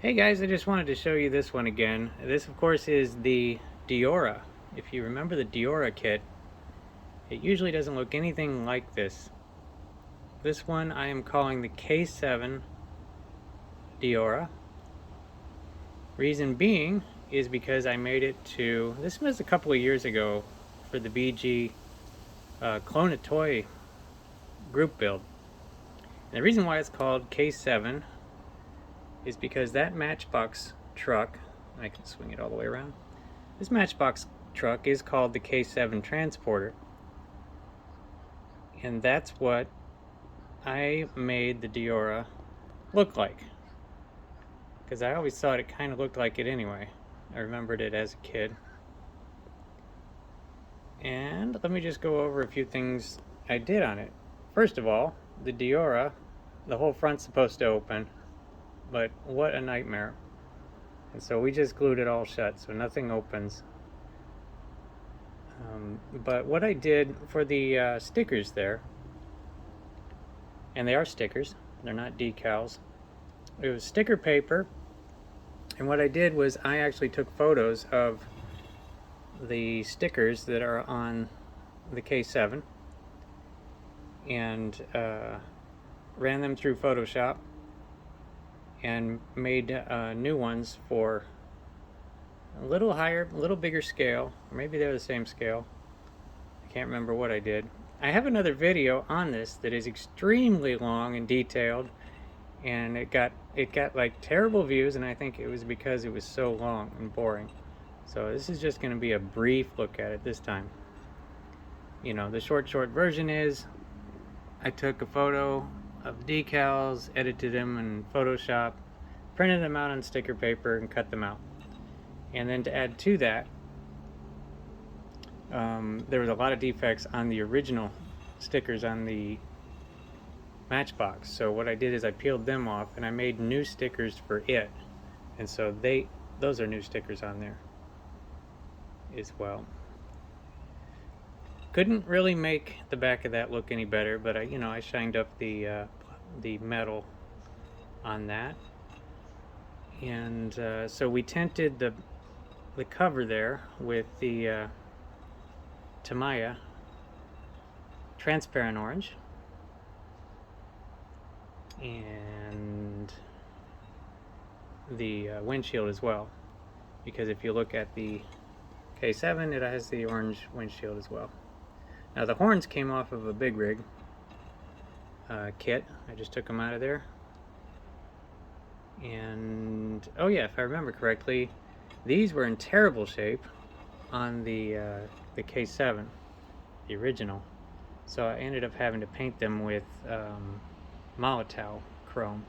Hey guys, I just wanted to show you this one again. This of course is the Deora. If you remember the Deora kit, it usually doesn't look anything like this. This one I am calling the K-7 Deora. Reason being is because I made it to, this was a couple of years ago for the BG Clone a Toy group build. And the reason why it's called K-7 is because that Matchbox truck, I can swing it all the way around, this Matchbox truck is called the K-7 Transporter, and that's what I made the Deora look like, because I always thought it kind of looked like it anyway. I remembered it as a kid. And let me just go over a few things I did on it. First of all, the Deora, the whole front's supposed to open, but what a nightmare. And so we just glued it all shut so nothing opens. But what I did for the stickers there, and they are stickers, they're not decals, it was sticker paper, and what I did was I actually took photos of the stickers that are on the K-7 and ran them through Photoshop and made new ones for a little higher, a little bigger scale, or maybe they're the same scale. I can't remember what I did. I have another video on this that is extremely long and detailed, and it got like terrible views, and I think it was because it was so long and boring. So this is just going to be a brief look at it this time. You know, the short version is I took a photo of the decals, edited them in Photoshop, printed them out on sticker paper, and cut them out. And then to add to that, there was a lot of defects on the original stickers on the Matchbox. So what I did is I peeled them off and I made new stickers for it. And so those are new stickers on there as well. Couldn't really make the back of that look any better, but I shined up the metal on that. And so we tinted the cover there with the Tamiya transparent orange, and the windshield as well, because if you look at the K-7, it has the orange windshield as well. Now the horns came off of a Big Rig kit. I just took them out of there. And oh yeah, if I remember correctly, these were in terrible shape on the K-7, the original. So I ended up having to paint them with Molotow chrome.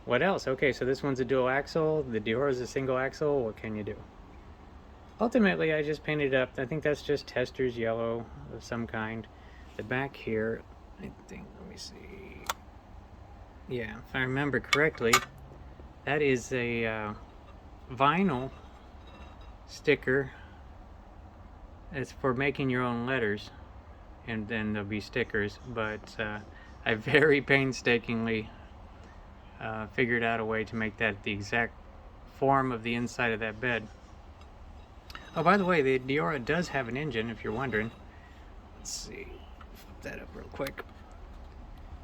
What else? Okay, so this one's a dual axle. The Deora is a single axle. What can you do? Ultimately, I just painted it up. I think that's just tester's yellow of some kind. The back here, I think, let me see. Yeah, if I remember correctly, that is a vinyl sticker. It's for making your own letters, and then there'll be stickers, but I very painstakingly figured out a way to make that the exact form of the inside of that bed. Oh, by the way, the Deora does have an engine, if you're wondering. Let's see, flip that up real quick.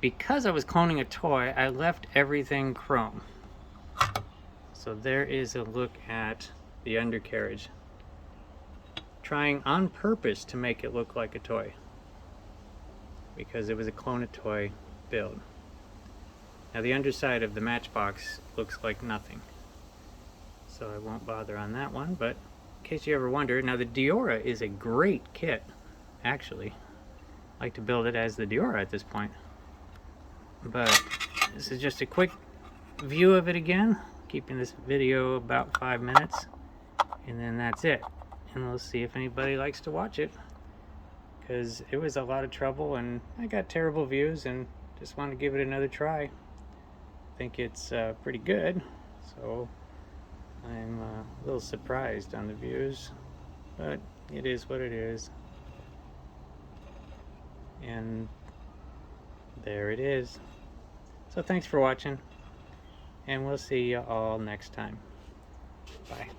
Because I was cloning a toy, I left everything chrome. So there is a look at the undercarriage, trying on purpose to make it look like a toy, because it was a clone a toy build. Now the underside of the Matchbox looks like nothing, so I won't bother on that one, but in case you ever wonder, now the Deora is a great kit, actually. I like to build it as the Deora at this point. But this is just a quick view of it again, keeping this video about 5 minutes, and then that's it. And we'll see if anybody likes to watch it, because it was a lot of trouble and I got terrible views and just wanted to give it another try. I think it's pretty good, so I'm a little surprised on the views, but it is what it is. And There it is. So thanks for watching, and we'll see you all next time. Bye.